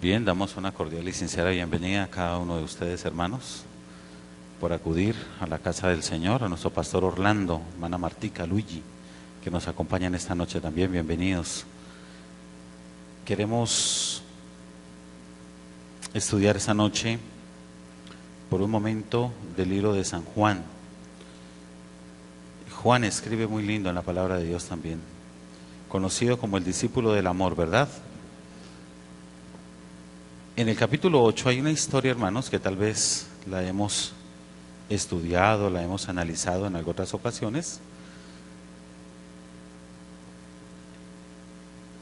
Bien, damos una cordial y sincera bienvenida a cada uno de ustedes, hermanos, por acudir a la casa del Señor, a nuestro pastor Orlando, hermana Martica, Luigi, que nos acompañan esta noche también. Bienvenidos. Queremos estudiar esta noche por un momento del libro de San Juan. Juan escribe muy lindo en la palabra de Dios también, conocido como el discípulo del amor, ¿verdad? En el capítulo 8 hay una historia, hermanos, que tal vez la hemos estudiado, la hemos analizado en algunas ocasiones,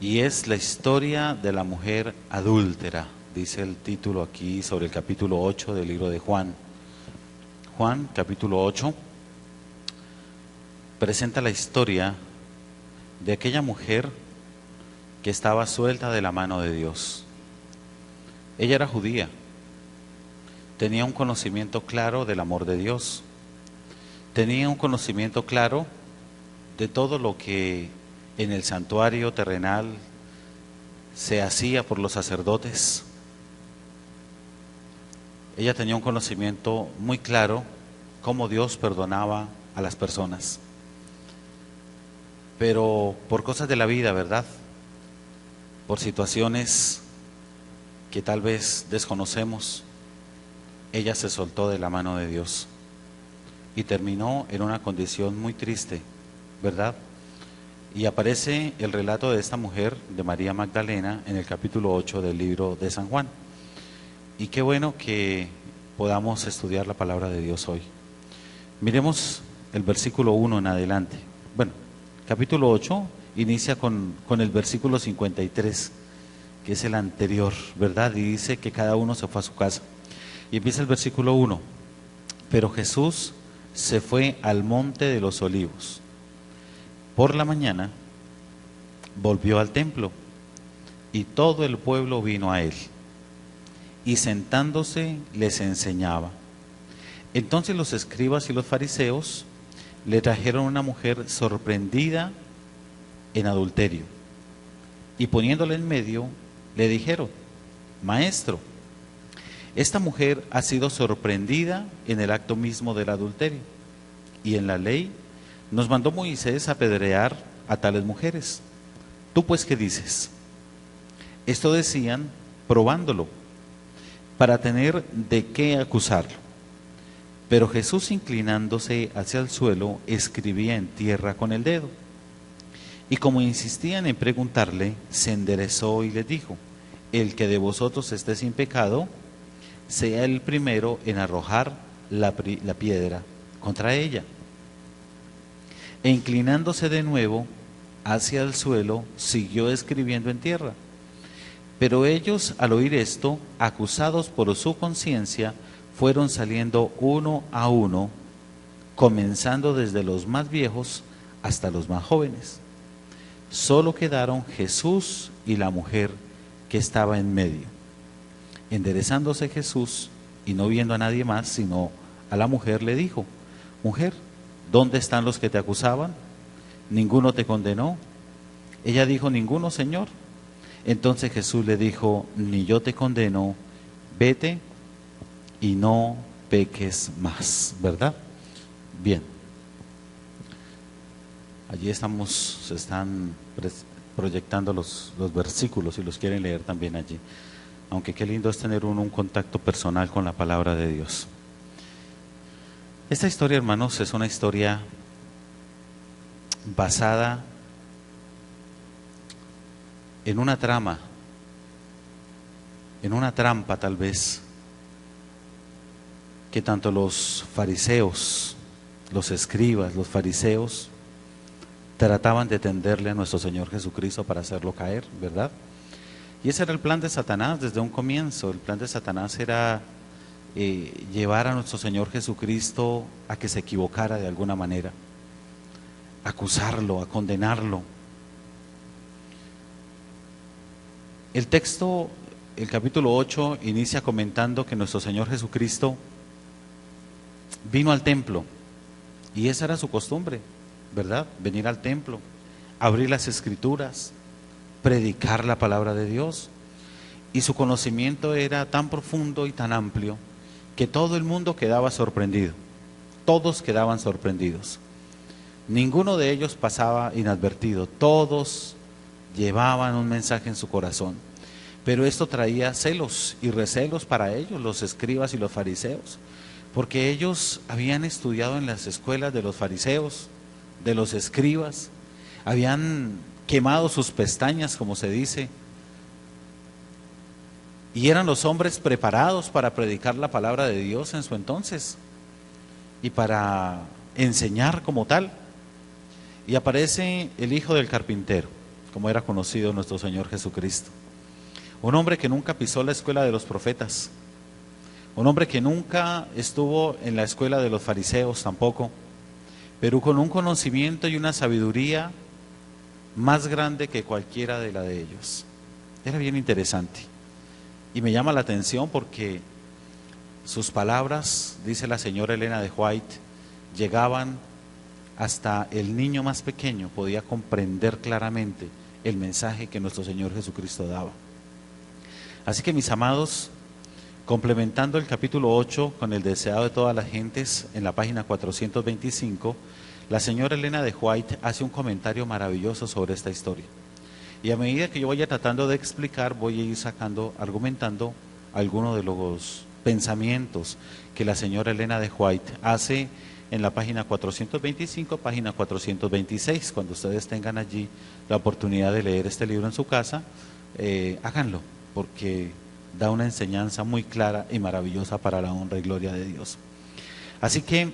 y es la historia de la mujer adúltera, dice el título aquí sobre el capítulo 8 del libro de Juan. Juan, capítulo 8, presenta la historia de aquella mujer que estaba suelta de la mano de Dios. Ella era judía, tenía un conocimiento claro del amor de Dios, tenía un conocimiento claro de todo lo que en el santuario terrenal se hacía por los sacerdotes. Ella tenía un conocimiento muy claro cómo Dios perdonaba a las personas. Pero por cosas de la vida, ¿verdad? Por situaciones que tal vez desconocemos, ella se soltó de la mano de Dios y terminó en una condición muy triste, ¿verdad? Y aparece el relato de esta mujer, de María Magdalena, en el capítulo 8 del libro de San Juan. Y qué bueno que podamos estudiar la palabra de Dios hoy. Miremos el versículo 1 en adelante. Bueno, capítulo 8 inicia con el versículo 53, que es el anterior, ¿verdad? Y dice que cada uno se fue a su casa. Y empieza el versículo 1. Pero Jesús se fue al monte de los olivos. Por la mañana volvió al templo y todo el pueblo vino a él. Y sentándose les enseñaba. Entonces los escribas y los fariseos le trajeron una mujer sorprendida en adulterio. Y poniéndola en medio, le dijeron: Maestro, esta mujer ha sido sorprendida en el acto mismo del adulterio. Y en la ley nos mandó Moisés apedrear a tales mujeres. ¿Tú pues qué dices? Esto decían probándolo, para tener de qué acusarlo. Pero Jesús, inclinándose hacia el suelo, escribía en tierra con el dedo. Y como insistían en preguntarle, se enderezó y les dijo: El que de vosotros esté sin pecado, sea el primero en arrojar la piedra contra ella. E inclinándose de nuevo hacia el suelo, siguió escribiendo en tierra. Pero ellos, al oír esto, acusados por su conciencia, fueron saliendo uno a uno, comenzando desde los más viejos hasta los más jóvenes. Solo quedaron Jesús y la mujer que estaba en medio. Enderezándose Jesús y no viendo a nadie más sino a la mujer, le dijo: Mujer, ¿dónde están los que te acusaban? ¿Ninguno te condenó? Ella dijo: Ninguno, Señor. Entonces Jesús le dijo: Ni yo te condeno, vete y no peques más, ¿verdad? Bien. Allí se están proyectando los versículos, si los quieren leer también allí. Aunque qué lindo es tener un contacto personal con la palabra de Dios. Esta historia, hermanos, es una historia basada en una trama, en una trampa tal vez, que tanto los fariseos, los escribas, los fariseos, trataban de tenderle a nuestro Señor Jesucristo para hacerlo caer, ¿verdad? Y ese era el plan de Satanás desde un comienzo. El plan de Satanás era llevar a nuestro Señor Jesucristo a que se equivocara de alguna manera, acusarlo, a condenarlo. El texto, el capítulo 8, inicia comentando que nuestro Señor Jesucristo vino al templo, y esa era su costumbre, ¿verdad? Venir al templo, abrir las escrituras, predicar la palabra de Dios. y su conocimiento era tan profundo y tan amplio que todo el mundo quedaba sorprendido. Todos quedaban sorprendidos. Ninguno de ellos pasaba inadvertido. Todos llevaban un mensaje en su corazón. Pero esto traía celos y recelos para ellos, los escribas y los fariseos, porque ellos habían estudiado en las escuelas de los fariseos, de los escribas, habían quemado sus pestañas, como se dice, y eran los hombres preparados para predicar la palabra de Dios en su entonces y para enseñar como tal. Y aparece el hijo del carpintero, como era conocido nuestro Señor Jesucristo. Un hombre que nunca pisó la escuela de los profetas, un hombre que nunca estuvo en la escuela de los fariseos tampoco, pero con un conocimiento y una sabiduría más grande que cualquiera de la de ellos. Era bien interesante. Y me llama la atención porque sus palabras, dice la señora Elena de White, llegaban hasta el niño más pequeño, podía comprender claramente el mensaje que nuestro Señor Jesucristo daba. Así que, mis amados, complementando el capítulo 8 con el deseado de todas las gentes, en la página 425, la señora Elena de White hace un comentario maravilloso sobre esta historia. Y a medida que yo vaya tratando de explicar, voy a ir sacando, argumentando algunos de los pensamientos que la señora Elena de White hace en la página 425, página 426. Cuando ustedes tengan allí la oportunidad de leer este libro en su casa, háganlo, porque da una enseñanza muy clara y maravillosa para la honra y gloria de Dios. Así que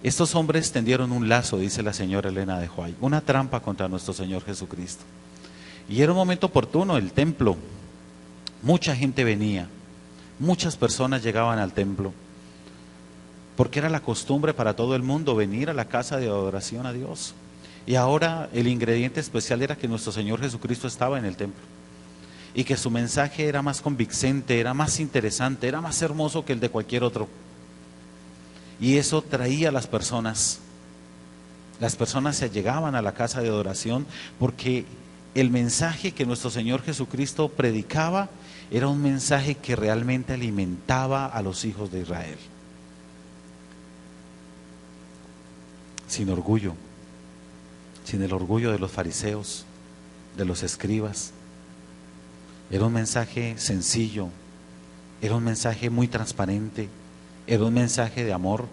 estos hombres tendieron un lazo, dice la señora Elena de White, una trampa contra nuestro Señor Jesucristo. Y era un momento oportuno, el templo, mucha gente venía, muchas personas llegaban al templo, porque era la costumbre para todo el mundo venir a la casa de adoración a Dios. Y ahora el ingrediente especial era que nuestro Señor Jesucristo estaba en el templo, y que su mensaje era más convincente, era más interesante, era más hermoso que el de cualquier otro. Y eso traía a las personas se allegaban a la casa de adoración, porque el mensaje que nuestro Señor Jesucristo predicaba era un mensaje que realmente alimentaba a los hijos de Israel. Sin orgullo, sin el orgullo de los fariseos, de los escribas. Era un mensaje sencillo, era un mensaje muy transparente, era un mensaje de amor,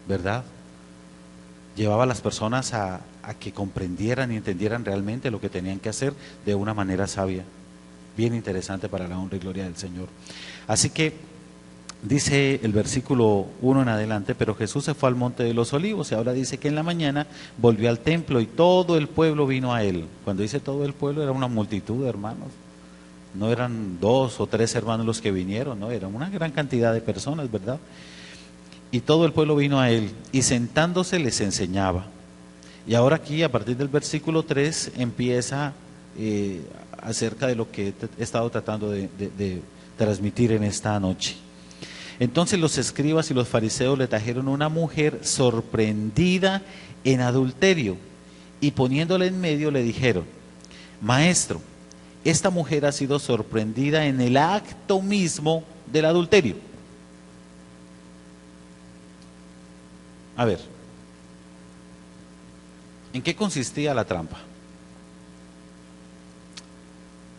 ¿verdad? Llevaba a las personas a que comprendieran y entendieran realmente lo que tenían que hacer de una manera sabia. Bien interesante para la honra y gloria del Señor. Así que dice el versículo 1 en adelante: pero Jesús se fue al monte de los olivos, y ahora dice que en la mañana volvió al templo y todo el pueblo vino a él. Cuando dice todo el pueblo, era una multitud de hermanos. No eran 2 o 3 hermanos los que vinieron, no, era una gran cantidad de personas, ¿verdad? Y todo el pueblo vino a él, y sentándose les enseñaba. Y ahora aquí, a partir del versículo 3, empieza acerca de lo que he estado tratando de transmitir en esta noche. Entonces los escribas y los fariseos le trajeron una mujer sorprendida en adulterio, y poniéndola en medio le dijeron: Maestro, esta mujer ha sido sorprendida en el acto mismo del adulterio. A ver, ¿en qué consistía la trampa?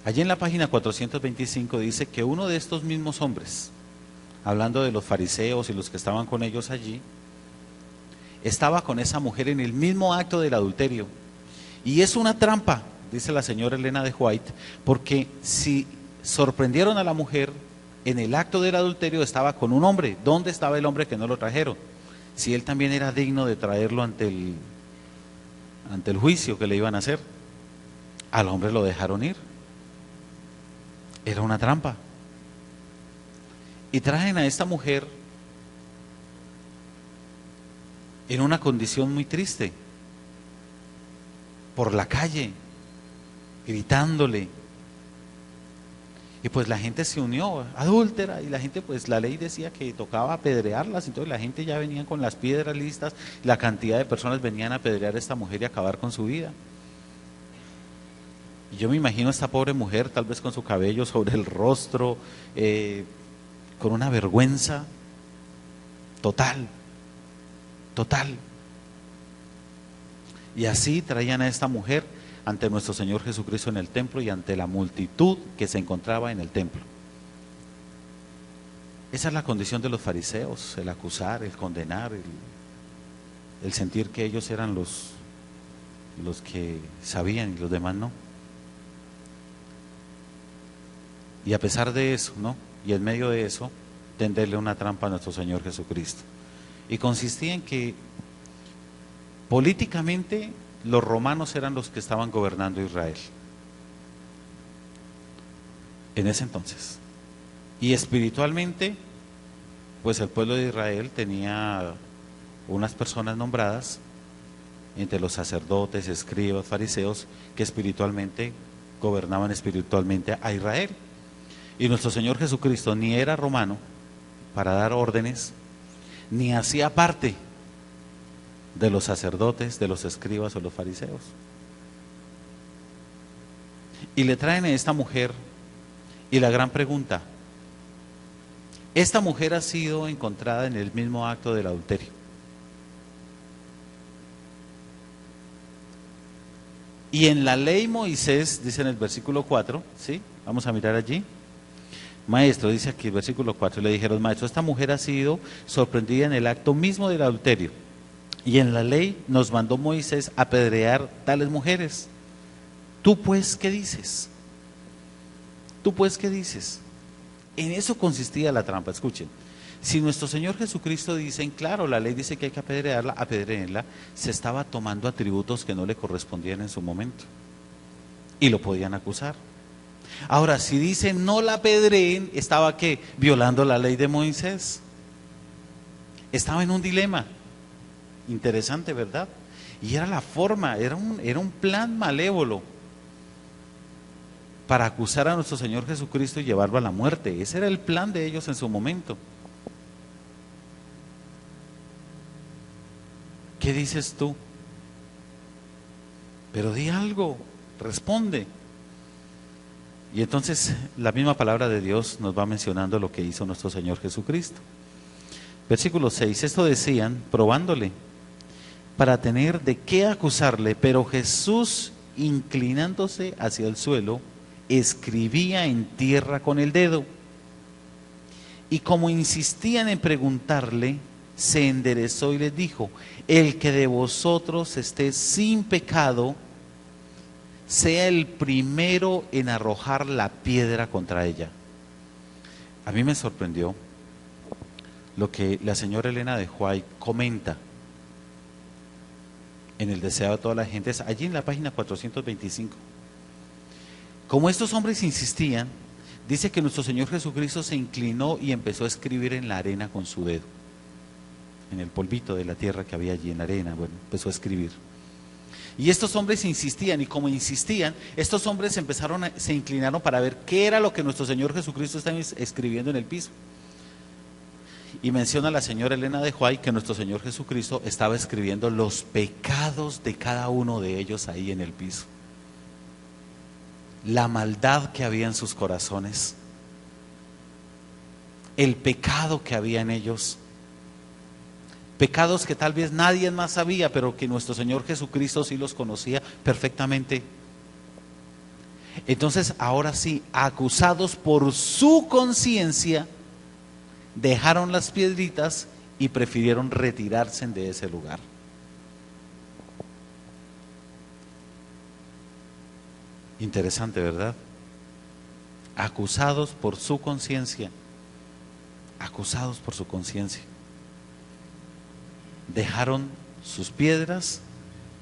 Allí en la página 425 dice que uno de estos mismos hombres, hablando de los fariseos y los que estaban con ellos allí, estaba con esa mujer en el mismo acto del adulterio. Y es una trampa, dice la señora Elena de White, porque si sorprendieron a la mujer en el acto del adulterio, estaba con un hombre. ¿Dónde estaba el hombre que no lo trajeron? Si él también era digno de traerlo ante el juicio que le iban a hacer. Al hombre lo dejaron ir. Era una trampa. Y traen a esta mujer en una condición muy triste, por la calle, gritándole. Y pues la gente se unió, adúltera, y la gente, pues la ley decía que tocaba apedrearlas, entonces la gente ya venía con las piedras listas, la cantidad de personas venían a apedrear a esta mujer y acabar con su vida. Y yo me imagino a esta pobre mujer, tal vez con su cabello sobre el rostro, con una vergüenza total, total. Y así traían a esta mujer ante nuestro Señor Jesucristo en el templo y ante la multitud que se encontraba en el templo. Esa es la condición de los fariseos, el acusar, el condenar, el sentir que ellos eran los que sabían y los demás no. Y a pesar de eso, ¿no? Y en medio de eso, tenderle una trampa a nuestro Señor Jesucristo. Y consistía en que políticamente los romanos eran los que estaban gobernando Israel en ese entonces. Y espiritualmente, pues el pueblo de Israel tenía unas personas nombradas entre los sacerdotes, escribas, fariseos, que espiritualmente gobernaban espiritualmente a Israel. Y nuestro Señor Jesucristo ni era romano para dar órdenes, ni hacía parte de los sacerdotes, de los escribas o los fariseos. Y le traen a esta mujer, y la gran pregunta: esta mujer ha sido encontrada en el mismo acto del adulterio. Y en la ley Moisés, dice en el versículo 4, ¿sí? Vamos a mirar allí. Maestro, dice aquí el versículo 4, le dijeron: maestro, esta mujer ha sido sorprendida en el acto mismo del adulterio. Y en la ley nos mandó Moisés apedrear tales mujeres. ¿Tú pues qué dices? ¿Tú pues qué dices? En eso consistía la trampa. Escuchen, si nuestro Señor Jesucristo dice, claro, la ley dice que hay que apedrearla, apedréenla, se estaba tomando atributos que no le correspondían en su momento. Y lo podían acusar. Ahora, si dice no la apedreen, ¿estaba qué? Violando la ley de Moisés. Estaba en un dilema. Interesante, ¿verdad? Y era la forma, era un plan malévolo para acusar a nuestro Señor Jesucristo y llevarlo a la muerte. Ese era el plan de ellos en su momento. ¿Qué dices tú? Pero di algo, responde. Y entonces la misma palabra de Dios nos va mencionando lo que hizo nuestro Señor Jesucristo. Versículo 6, esto decían, probándole, para tener de qué acusarle, pero Jesús, inclinándose hacia el suelo, escribía en tierra con el dedo. Y como insistían en preguntarle, se enderezó y les dijo: el que de vosotros esté sin pecado, sea el primero en arrojar la piedra contra ella. A mí me sorprendió lo que la señora Elena de White comenta en el deseo de toda la gente, allí en la página 425. Como estos hombres insistían, dice que nuestro Señor Jesucristo se inclinó y empezó a escribir en la arena con su dedo, en el polvito de la tierra que había allí en la arena. Bueno, empezó a escribir. Y estos hombres insistían, y como insistían, estos hombres se inclinaron para ver qué era lo que nuestro Señor Jesucristo estaba escribiendo en el piso. Y menciona la señora Elena de White que nuestro Señor Jesucristo estaba escribiendo los pecados de cada uno de ellos ahí en el piso. La maldad que había en sus corazones, el pecado que había en ellos, pecados que tal vez nadie más sabía, pero que nuestro Señor Jesucristo sí los conocía perfectamente. Entonces, ahora sí, acusados por su conciencia, dejaron las piedritas y prefirieron retirarse de ese lugar. Interesante, ¿verdad? Acusados por su conciencia, acusados por su conciencia, dejaron sus piedras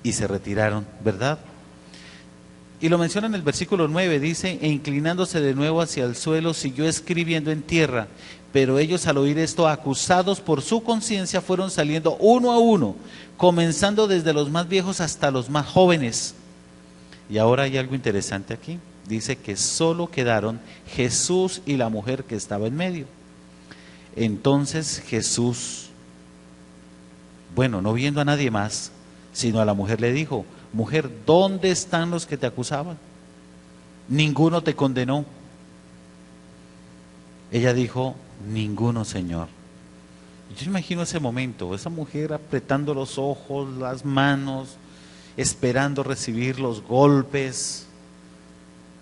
y se retiraron, ¿verdad? Y lo menciona en el versículo 9, dice: e inclinándose de nuevo hacia el suelo, siguió escribiendo en tierra. Pero ellos, al oír esto, acusados por su conciencia, fueron saliendo uno a uno, comenzando desde los más viejos hasta los más jóvenes. Y ahora hay algo interesante aquí. Dice que solo quedaron Jesús y la mujer que estaba en medio. Entonces Jesús, bueno, no viendo a nadie más, sino a la mujer, le dijo: mujer, ¿dónde están los que te acusaban? Ninguno te condenó. Ella dijo, ninguno, Señor. Y yo imagino ese momento, esa mujer apretando los ojos, las manos, esperando recibir los golpes,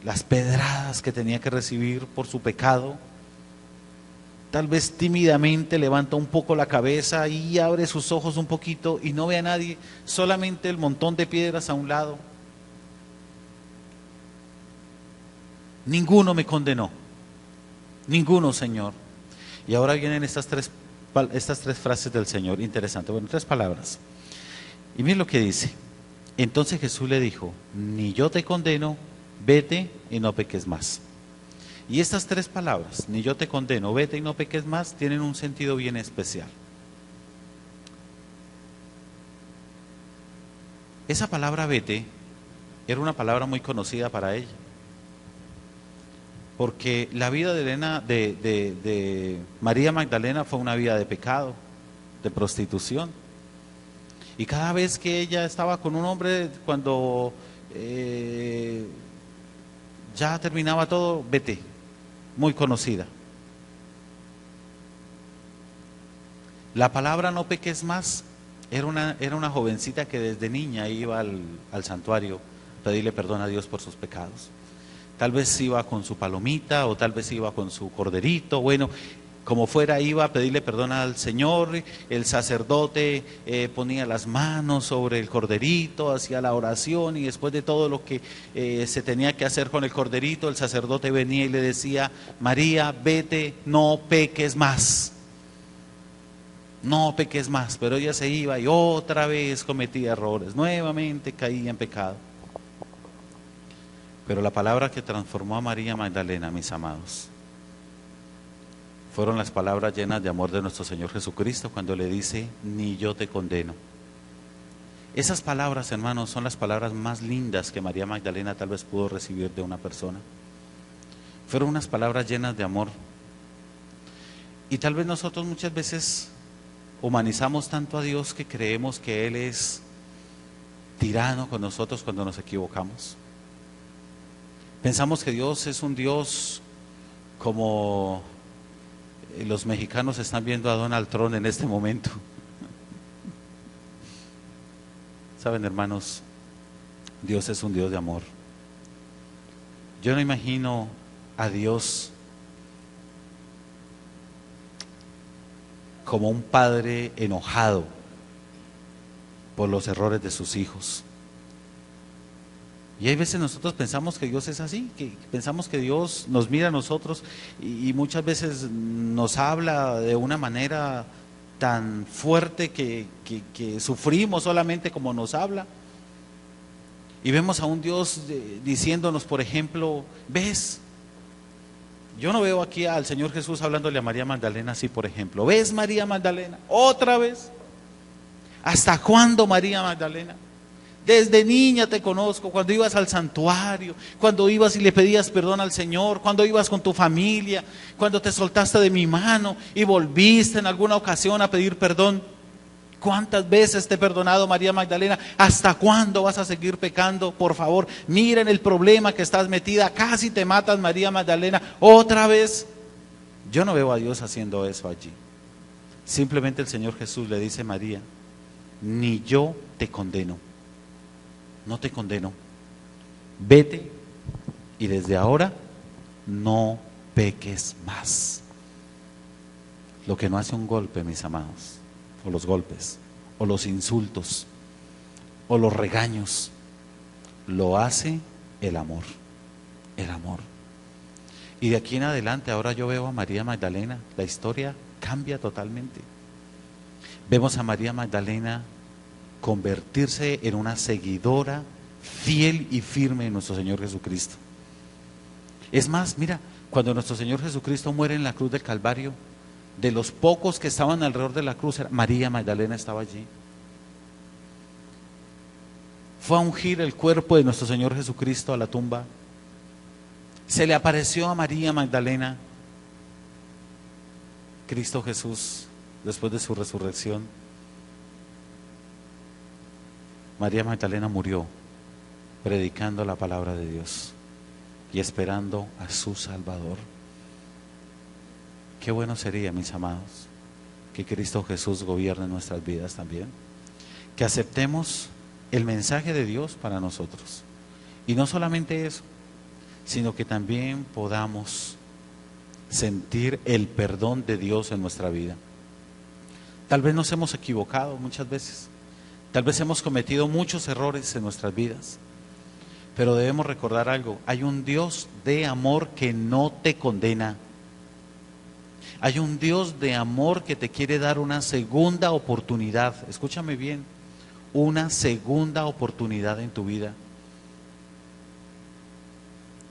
las pedradas que tenía que recibir por su pecado. Tal vez tímidamente levanta un poco la cabeza y abre sus ojos un poquito y no ve a nadie, solamente el montón de piedras a un lado. Ninguno me condenó, ninguno, Señor. Y ahora vienen estas tres frases del Señor, interesante, bueno, 3 palabras. Y miren lo que dice. Entonces Jesús le dijo, ni yo te condeno, vete y no peques más. Y estas 3 palabras, ni yo te condeno, vete y no peques más, tienen un sentido bien especial. Esa palabra vete era una palabra muy conocida para ella, porque la vida de María Magdalena fue una vida de pecado, de prostitución. Y cada vez que ella estaba con un hombre, cuando ya terminaba todo, vete, muy conocida. La palabra no peques más era una jovencita que desde niña iba al santuario a pedirle perdón a Dios por sus pecados. Tal vez iba con su palomita o tal vez iba con su corderito, bueno, como fuera iba a pedirle perdón al Señor. El sacerdote ponía las manos sobre el corderito, hacía la oración y después de todo lo que se tenía que hacer con el corderito, el sacerdote venía y le decía, María, vete, no peques más. No peques más, pero ella se iba y otra vez cometía errores, nuevamente caía en pecado. Pero la palabra que transformó a María Magdalena, mis amados, fueron las palabras llenas de amor de nuestro Señor Jesucristo cuando le dice, ni yo te condeno. Esas palabras, hermanos, son las palabras más lindas que María Magdalena tal vez pudo recibir de una persona. Fueron unas palabras llenas de amor. Y tal vez nosotros muchas veces humanizamos tanto a Dios que creemos que Él es tirano con nosotros cuando nos equivocamos. Pensamos que Dios es un Dios como los mexicanos están viendo a Donald Trump en este momento. Saben, hermanos, Dios es un Dios de amor. Yo no imagino a Dios como un padre enojado por los errores de sus hijos. Y hay veces nosotros pensamos que Dios es así, que pensamos que Dios nos mira a nosotros y muchas veces nos habla de una manera tan fuerte que sufrimos solamente como nos habla. Y vemos a un Dios diciéndonos, por ejemplo, ¿ves? Yo no veo aquí al Señor Jesús hablándole a María Magdalena así, por ejemplo. ¿Ves, María Magdalena? ¿Otra vez? ¿Hasta cuándo, María Magdalena? Desde niña te conozco, cuando ibas al santuario, cuando ibas y le pedías perdón al Señor, cuando ibas con tu familia, cuando te soltaste de mi mano y volviste en alguna ocasión a pedir perdón. ¿Cuántas veces te he perdonado, María Magdalena? ¿Hasta cuándo vas a seguir pecando? Por favor, miren el problema que estás metida, casi te matas, María Magdalena, otra vez. Yo no veo a Dios haciendo eso allí. Simplemente el Señor Jesús le dice a María, ni yo te condeno. No te condeno, vete y desde ahora no peques más. Lo que no hace un golpe, mis amados, o los golpes, o los insultos, o los regaños, lo hace el amor, el amor. Y de aquí en adelante, ahora yo veo a María Magdalena, la historia cambia totalmente. Vemos a María Magdalena convertirse en una seguidora fiel y firme de nuestro Señor Jesucristo. Es más, mira, cuando nuestro Señor Jesucristo muere en la cruz del Calvario, de los pocos que estaban alrededor de la cruz, María Magdalena estaba allí. Fue a ungir el cuerpo de nuestro Señor Jesucristo a la tumba. Se le apareció a María Magdalena Cristo Jesús después de su resurrección. María Magdalena murió predicando la palabra de Dios. y esperando a su Salvador. Qué bueno sería, mis amados, que Cristo Jesús gobierne nuestras vidas también, que aceptemos el mensaje de Dios para nosotros. Y no solamente eso, sino que también podamos sentir el perdón de Dios en nuestra vida. Tal vez nos hemos equivocado muchas veces, tal vez hemos cometido muchos errores en nuestras vidas, pero debemos recordar algo: hay un Dios de amor que no te condena. Hay un Dios de amor que te quiere dar una segunda oportunidad. Escúchame bien, una segunda oportunidad en tu vida.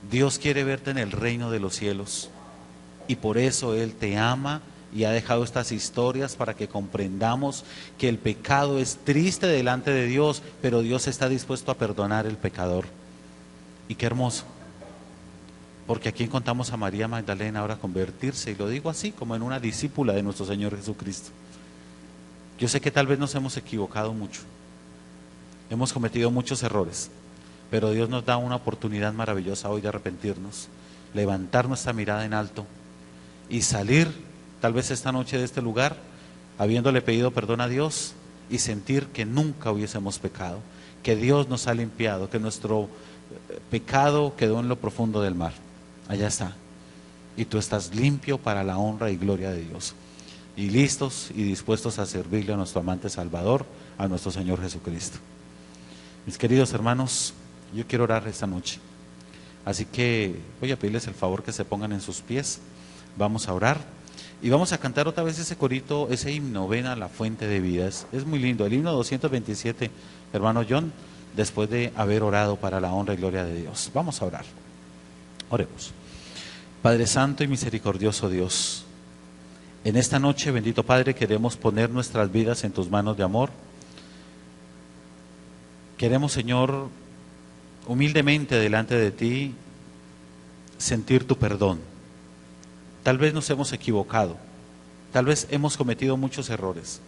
Dios quiere verte en el reino de los cielos y por eso Él te ama y ha dejado estas historias para que comprendamos que el pecado es triste delante de Dios, pero Dios está dispuesto a perdonar al pecador. Y qué hermoso, porque aquí encontramos a María Magdalena ahora convertirse, y lo digo así, como en una discípula de nuestro Señor Jesucristo. Yo sé que tal vez nos hemos equivocado mucho, hemos cometido muchos errores, pero Dios nos da una oportunidad maravillosa hoy de arrepentirnos, levantar nuestra mirada en alto y salir tal vez esta noche de este lugar habiéndole pedido perdón a Dios y sentir que nunca hubiésemos pecado, que Dios nos ha limpiado, que nuestro pecado quedó en lo profundo del mar. Allá está. Y tú estás limpio para la honra y gloria de Dios. Y listos y dispuestos a servirle a nuestro amante Salvador, a nuestro Señor Jesucristo. Mis queridos hermanos, yo quiero orar esta noche. Así que voy a pedirles el favor que se pongan en sus pies. Vamos a orar. Y vamos a cantar otra vez ese corito, ese himno, ven a la fuente de vida. Es muy lindo. El himno 227, hermano John, después de haber orado para la honra y gloria de Dios. Vamos a orar. Oremos. Padre Santo y misericordioso Dios, en esta noche, bendito Padre, queremos poner nuestras vidas en tus manos de amor. Queremos, Señor, humildemente delante de ti, sentir tu perdón. Tal vez nos hemos equivocado, tal vez hemos cometido muchos errores,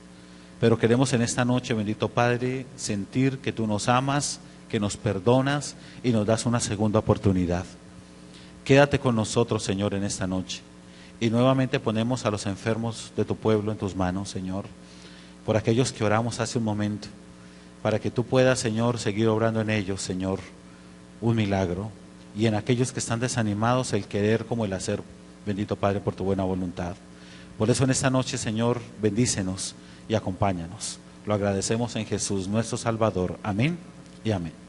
pero queremos en esta noche, bendito Padre, sentir que tú nos amas, que nos perdonas y nos das una segunda oportunidad. Quédate con nosotros, Señor, en esta noche. Y nuevamente ponemos a los enfermos de tu pueblo en tus manos, Señor, por aquellos que oramos hace un momento, para que tú puedas, Señor, seguir obrando en ellos, Señor, un milagro. Y en aquellos que están desanimados, el querer como el hacer, bendito Padre, por tu buena voluntad. Por eso en esta noche, Señor, bendícenos y acompáñanos. Lo agradecemos en Jesús, nuestro Salvador. Amén y amén.